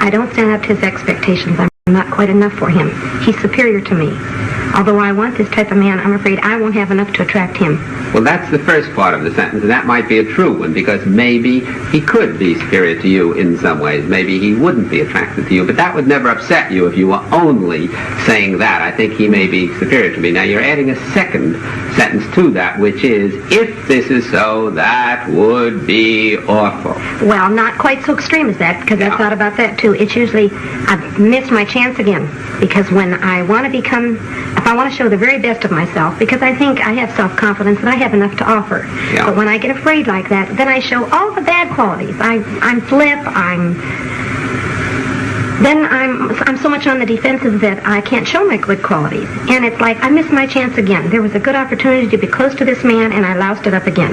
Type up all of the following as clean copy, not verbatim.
I don't stand up to his expectations. I'm not quite enough for him. He's superior to me. Although I want this type of man, I'm afraid I won't have enough to attract him. Well, that's the first part of the sentence, and that might be a true one, because maybe he could be superior to you in some ways. Maybe he wouldn't be attracted to you, but that would never upset you if you were only saying that. I think he may be superior to me. Now, you're adding a second sentence to that, which is, if this is so, that would be awful. Well, not quite so extreme as that, because I've thought about that too. It's usually, I've missed my chance again, because when I want to become, if I want to show the very best of myself, because I think I have self-confidence and I have enough to offer. Yeah. But when I get afraid like that, then I show all the bad qualities. I'm flip, I'm so much on the defensive that I can't show my good qualities. And it's like, I missed my chance again. There was a good opportunity to be close to this man, and I loused it up again.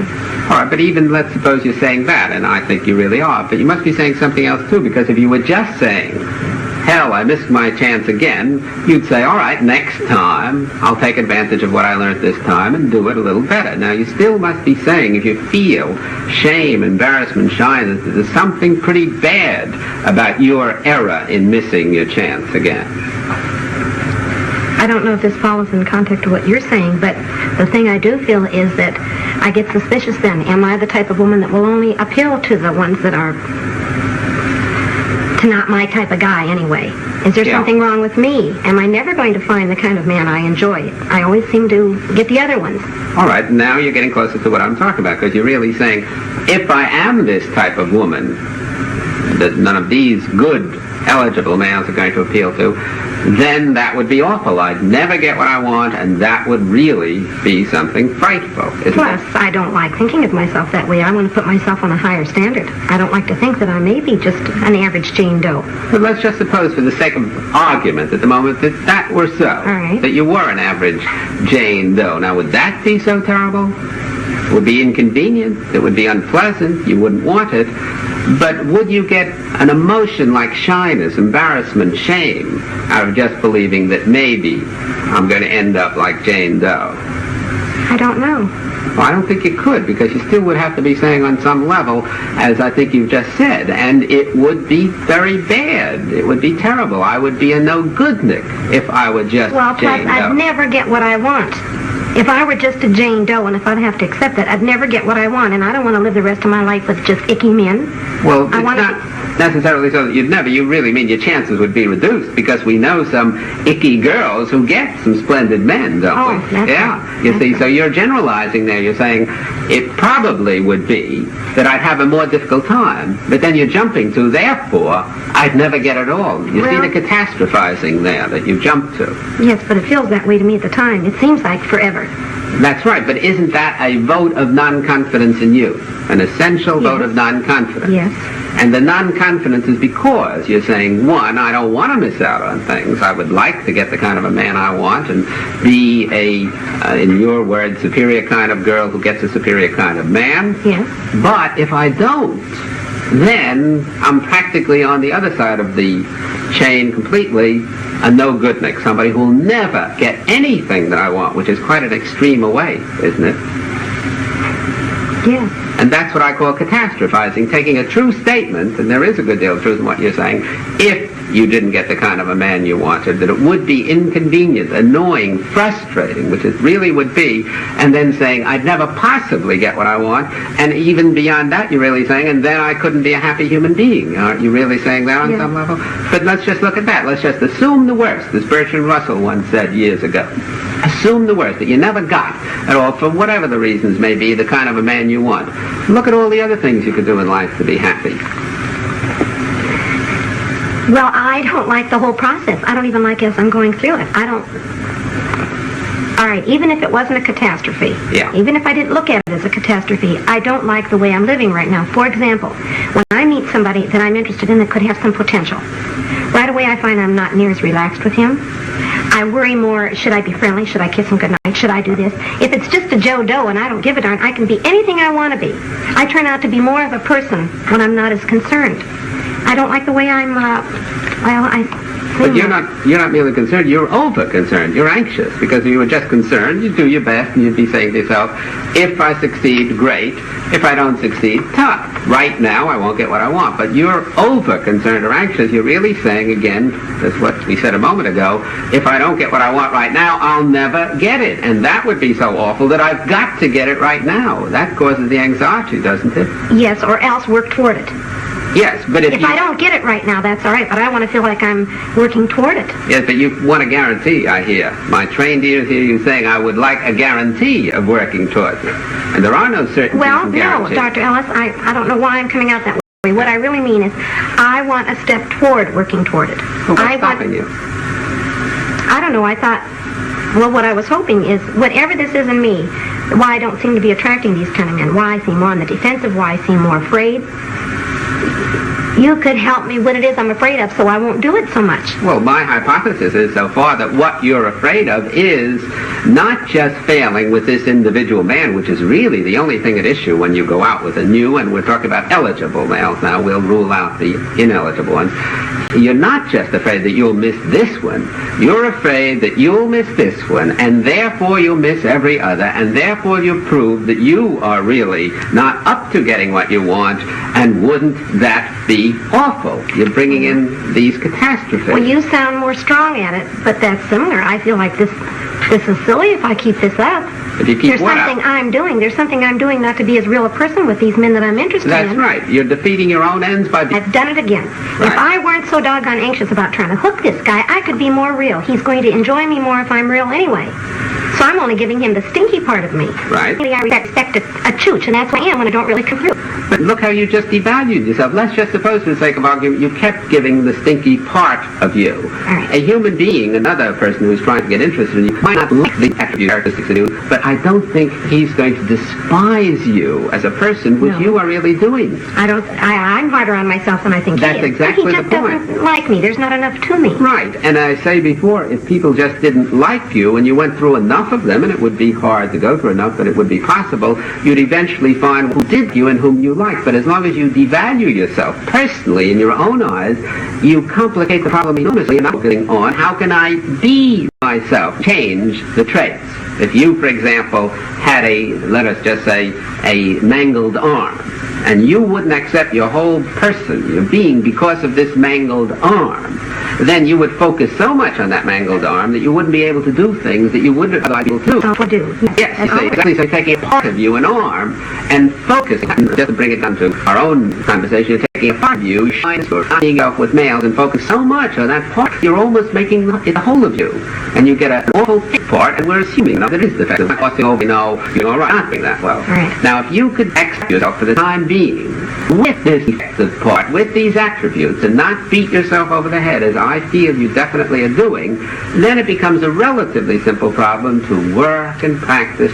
All right, but even let's suppose you're saying that, and I think you really are, but you must be saying something else too, because if you were just saying, hell, I missed my chance again, you'd say, all right, next time I'll take advantage of what I learned this time and do it a little better. Now, you still must be saying, if you feel shame, embarrassment, shyness, there's something pretty bad about your error in missing your chance again. I don't know if this follows in context of what you're saying, but the thing I do feel is that I get suspicious then. Am I the type of woman that will only appeal to the ones that are not my type of guy anyway? Is there something wrong with me? Am I never going to find the kind of man I enjoy? I always seem to get the other ones. All right, now you're getting closer to what I'm talking about, because you're really saying, if I am this type of woman that none of these good, eligible males are going to appeal to, then that would be awful. I'd never get what I want, and that would really be something frightful, isn't Plus, it? I don't like thinking of myself that way. I want to put myself on a higher standard. I don't like to think that I may be just an average Jane Doe. But let's just suppose, for the sake of argument at the moment, that that were so. All right. That you were an average Jane Doe. Now, would that be so terrible? It would be inconvenient. It would be unpleasant. You wouldn't want it. But would you get an emotion like shyness, embarrassment, shame out of just believing that maybe I'm going to end up like Jane Doe? I don't know. Well, I don't think you could, because you still would have to be saying on some level, as I think you've just said, and it would be very bad. It would be terrible. I would be a no-goodnik if I were just Well, plus, Jane Doe. I'd never get what I want. If I were just a Jane Doe, and if I'd have to accept that, I'd never get what I want, and I don't want to live the rest of my life with just icky men. Well, it's not necessarily so that you'd never. You really mean your chances would be reduced, because we know some icky girls who get some splendid men, don't we? That's yeah. right. You see, so you're generalizing there. You're saying it probably would be that I'd have a more difficult time, but then you're jumping to, therefore, I'd never get it all. You see the catastrophizing there that you jump to. Yes, but it feels that way to me at the time. It seems like forever. That's right, but isn't that a vote of non-confidence in you? An essential vote of non-confidence? Yes. And the non-confidence is because you're saying, one, I don't want to miss out on things. I would like to get the kind of a man I want and be a, in your words, superior kind of girl who gets a superior kind of man. Yes. But if I don't, then I'm practically on the other side of the chain completely, a no-goodnik, somebody who will never get anything that I want, which is quite an extreme away, isn't it? Yes. And that's what I call catastrophizing, taking a true statement, and there is a good deal of truth in what you're saying, if you didn't get the kind of a man you wanted, that it would be inconvenient, annoying, frustrating, which it really would be, and then saying, I'd never possibly get what I want, and even beyond that, you're really saying, and then I couldn't be a happy human being. Aren't you really saying that on some level? But let's just look at that. Let's just assume the worst, as Bertrand Russell once said years ago. Assume the worst, that you never got at all, for whatever the reasons may be, the kind of a man you want. Look at all the other things you could do in life to be happy. Well, I don't like the whole process. I don't even like as I'm going through it. I don't... All right, even if it wasn't a catastrophe, even if I didn't look at it as a catastrophe, I don't like the way I'm living right now. For example, when I meet somebody that I'm interested in that could have some potential, right away I find I'm not near as relaxed with him. I worry more, should I be friendly? Should I kiss him goodnight? Should I do this? If it's just a Joe Doe and I don't give a darn, I can be anything I want to be. I turn out to be more of a person when I'm not as concerned. I don't like the way I'm, But you're not merely concerned, you're over-concerned. You're anxious because you were just concerned. You do your best and you'd be saying to yourself, if I succeed, great. If I don't succeed, tough. Right now, I won't get what I want. But you're over-concerned or anxious. You're really saying, again, that's what we said a moment ago, if I don't get what I want right now, I'll never get it. And that would be so awful that I've got to get it right now. That causes the anxiety, doesn't it? Yes, or else work toward it. Yes, but if I don't get it right now, that's all right, but I want to feel like I'm working toward it. Yes, but you want a guarantee, I hear. My trained ears hear you saying, I would like a guarantee of working towards it. And there are no certainties Well, and no, guarantees. Dr. Ellis, I don't know why I'm coming out that way. What I really mean is, I want a step toward working toward it. Well, what's stopping you? I don't know, I thought, well, what I was hoping is, whatever this is in me, why I don't seem to be attracting these kind of men, why I seem more on the defensive, why I seem more afraid, you could help me what it is I'm afraid of so I won't do it so much. Well, my hypothesis is so far that what you're afraid of is not just failing with this individual man, which is really the only thing at issue when you go out with a new, and we're talking about eligible males now, we'll rule out the ineligible ones. You're not just afraid that you'll miss this one. You're afraid that you'll miss this one, and therefore you'll miss every other, and therefore you prove that you are really not up to getting what you want, and wouldn't that be awful? You're bringing in these catastrophes. Well, you sound more strong at it, but that's similar. I feel like this is silly if I keep this up. If you keep There's something I'm doing. There's something I'm doing not to be as real a person with these men that I'm interested in. That's right. You're defeating your own ends by... I've done it again. Right. If I weren't so doggone anxious about trying to hook this guy, I could be more real. He's going to enjoy me more if I'm real anyway. So I'm only giving him the stinky part of me. Right. I expect a chooch, and that's what I am when I don't really come through. But look how you just devalued yourself. Let's just suppose, for the sake of argument, you kept giving the stinky part of you. Right. A human being, another person who's trying to get interested in you, might not like the attribute characteristics of you, but I don't think he's going to despise you as a person, which you are really doing. I'm harder on myself than I think That's he is. exactly He the just point. doesn't like me. There's not enough to me. Right, and I say before, if people just didn't like you and you went through enough of them, and it would be hard to go through enough, but it would be possible, you'd eventually find who did you and whom you like. But as long as you devalue yourself personally in your own eyes, you complicate the problem enormously. You're not focusing on how can I be myself, change the traits. If you, for example, had let us just say, a mangled arm, and you wouldn't accept your whole person, your being, because of this mangled arm, then you would focus so much on that mangled arm that you wouldn't be able to do things that you wouldn't otherwise be able to do. Self-do. Yes, you say, exactly. So taking a part of you, an arm, and focusing, just to bring it down to our own conversation, you're taking a part of you, shines or being off with males, and focus so much on that part, you're almost making it the whole of you. And you get an awful thick part, and we're assuming that it is defective. We're crossing over, you're all right, not doing that well. Right. Now, if you could accept yourself for the time being, with this defective part, with these attributes, and not beat yourself over the head, as I feel you definitely are doing, then it becomes a relatively simple problem to work and practice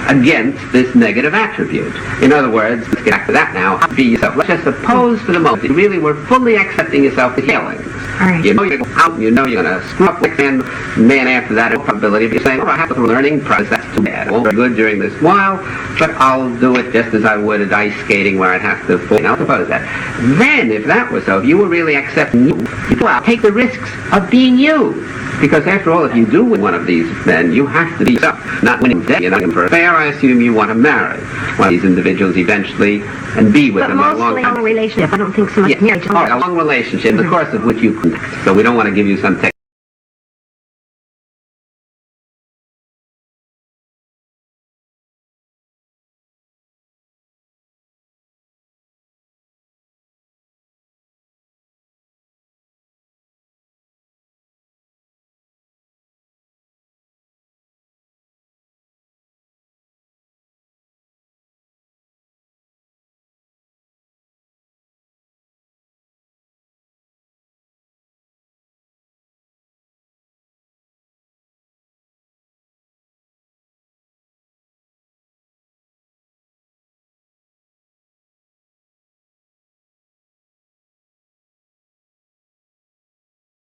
against this negative attribute. In other words, let's get back to that now. Be yourself. Let's just suppose for the moment that you really were fully accepting yourself for healing. Right. You know you're going to go out, you know you're going to screw up next man after that, no probability of you saying, oh, I have to through a learning process, that's too bad. Well, very good during this while, but I'll do it just as I would at ice skating where I'd have to fall. Now, suppose that. Then, if that was so, if you were really accepting you go out, take the risks of being you. Because after all, if you do win one of these men, you have to be yourself. Not winning today, you're not in for a affair, I assume you want to marry one of these individuals eventually and be with them for a long time. But mostly a relationship. I don't think so much Yes. marriage. A long relationship, in the course of which you connect. So we don't want to give you some